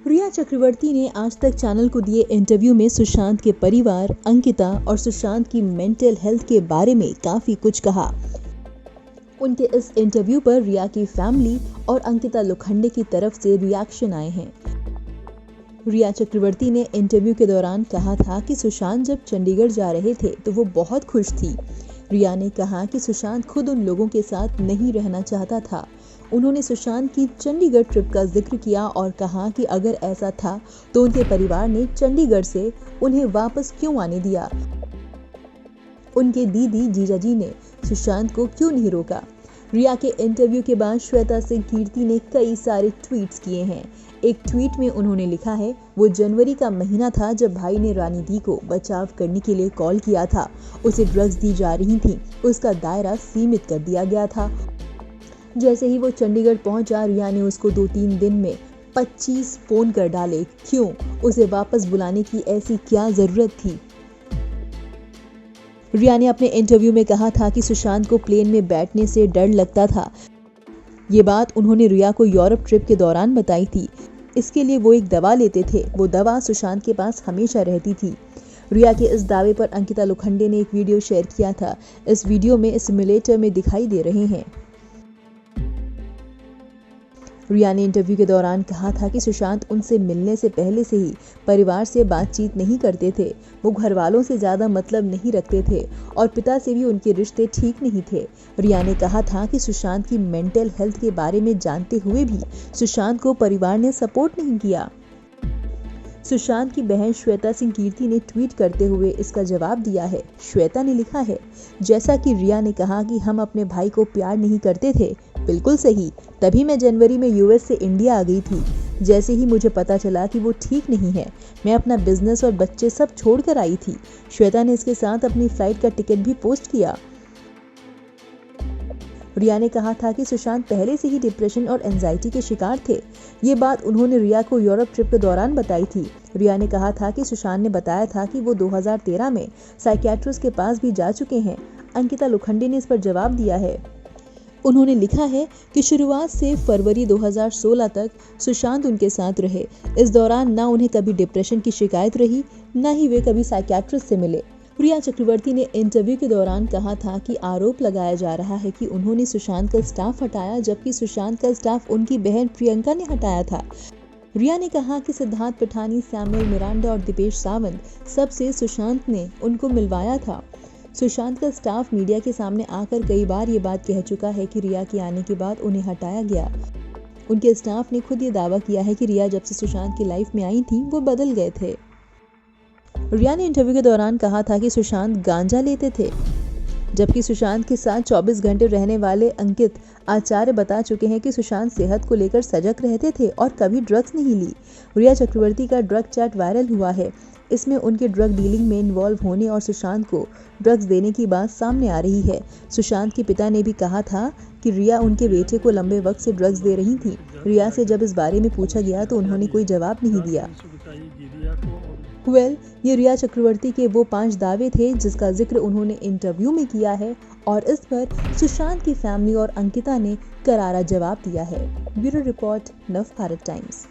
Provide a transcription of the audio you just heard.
रिया चक्रवर्ती ने आज तक चैनल को दिए इंटरव्यू में सुशांत के परिवार, अंकिता और सुशांत की मेंटल हेल्थ के बारे में काफी कुछ कहा। उनके इस इंटरव्यू पर रिया की फैमिली और अंकिता लोखंडे की तरफ से रिएक्शन आए हैं। रिया चक्रवर्ती ने इंटरव्यू के दौरान कहा था कि सुशांत जब चंडीगढ़ जा रहे थे तो वो बहुत खुश थी। रिया ने कहा कि सुशांत खुद उन लोगों के साथ नहीं रहना चाहता था। उन्होंने सुशांत की चंडीगढ़ ट्रिप का जिक्र किया और कहा कि अगर ऐसा था तो उनके परिवार ने चंडीगढ़ से उन्हें वापस क्यों आने दिया, उनके दीदी जीजाजी ने सुशांत को क्यों नहीं रोका। रिया के इंटरव्यू के बाद श्वेता सिंह कीर्ति ने कई सारे ट्वीट्स किए हैं। एक ट्वीट में उन्होंने लिखा है, वो जनवरी का महीना था जब भाई ने रानी दी को बचाव करने के लिए कॉल किया था। उसे ड्रग्स दी जा रही थी, उसका दायरा सीमित कर दिया गया था। जैसे ही वो चंडीगढ़ पहुंचा, रिया ने उसको 2-3 दिन में 25 फोन कर डाले। क्यों? उसे वापस बुलाने की ऐसी क्या जरूरत थी? रिया ने अपने इंटरव्यू में कहा था कि सुशांत को प्लेन में बैठने से डर लगता था। ये बात उन्होंने रिया को यूरोप ट्रिप के दौरान बताई थी। इसके लिए वो एक दवा लेते थे, वो दवा सुशांत के पास हमेशा रहती थी। रिया के इस दावे पर अंकिता लोखंडे ने एक वीडियो शेयर किया था। इस वीडियो में सिमुलेटर में दिखाई दे रहे हैं। रिया ने इंटरव्यू के दौरान कहा था कि सुशांत उनसे मिलने से पहले से ही परिवार से बातचीत नहीं करते थे। वो घर वालों से ज़्यादा मतलब नहीं रखते थे और पिता से भी उनके रिश्ते ठीक नहीं थे। रिया ने कहा था कि सुशांत की मेंटल हेल्थ के बारे में जानते हुए भी सुशांत को परिवार ने सपोर्ट नहीं किया। सुशांत की बहन श्वेता सिंह कीर्ति ने ट्वीट करते हुए इसका जवाब दिया है। श्वेता ने लिखा है, जैसा कि रिया ने कहा कि हम अपने भाई को प्यार नहीं करते थे, बिल्कुल सही। तभी मैं जनवरी में यूएस से इंडिया आ गई थी। जैसे ही मुझे पता चला कि वो ठीक नहीं है, मैं अपना बिजनेस और बच्चे सब छोड़कर आई थी। श्वेता ने इसके साथ अपनी फ्लाइट का टिकट भी पोस्ट किया। रिया ने कहा था कि सुशांत पहले से ही डिप्रेशन और एंजाइटी के शिकार थे। ये बात उन्होंने रिया को यूरोप ट्रिप के दौरान बताई थी। रिया ने कहा था कि सुशांत ने बताया था कि वो 2013 में साइकियाट्रिस्ट के पास भी जा चुके हैं। अंकिता लोखंडे ने इस पर जवाब दिया है। उन्होंने लिखा है कि शुरुआत से फरवरी 2016 तक सुशांत उनके साथ रहे। इस दौरान ना उन्हें कभी डिप्रेशन की शिकायत रही, ना ही वे कभी साइकियाट्रिस्ट से मिले। रिया चक्रवर्ती ने इंटरव्यू के दौरान कहा था कि आरोप लगाया जा रहा है कि उन्होंने सुशांत का स्टाफ हटाया, जबकि सुशांत का स्टाफ उनकी बहन प्रियंका ने हटाया था। रिया ने कहा कि सिद्धार्थ पठानी, सैमुअल मिरांडा और दीपेश सावंत सबसे सुशांत ने उनको मिलवाया था। सुशांत का स्टाफ मीडिया के सामने आकर कई बार ये बात कह चुका है कि रिया के आने के बाद उन्हें हटाया गया। उनके स्टाफ ने खुद ये दावा किया है कि रिया जब से सुशांत की लाइफ में आई थी वो बदल गए थे। रिया ने इंटरव्यू के दौरान कहा था कि सुशांत गांजा लेते थे, जबकि सुशांत के साथ 24 घंटे रहने वाले अंकित आचार्य बता चुके हैं कि सुशांत सेहत को लेकर सजग रहते थे और कभी ड्रग्स नहीं ली। रिया चक्रवर्ती का ड्रग चैट वायरल हुआ है। इसमें उनके ड्रग डीलिंग में इन्वॉल्व होने और सुशांत को ड्रग्स देने की बात सामने आ रही है। सुशांत के पिता ने भी कहा था कि रिया उनके बेटे को लंबे वक्त से ड्रग्स दे रही थी। रिया से जब इस बारे में पूछा गया तो उन्होंने कोई जवाब नहीं दिया। ये रिया चक्रवर्ती के वो 5 दावे थे जिसका जिक्र उन्होंने इंटरव्यू में किया है और इस पर सुशांत की फैमिली और अंकिता ने करारा जवाब दिया है। ब्यूरो रिपोर्ट, नव भारत टाइम्स।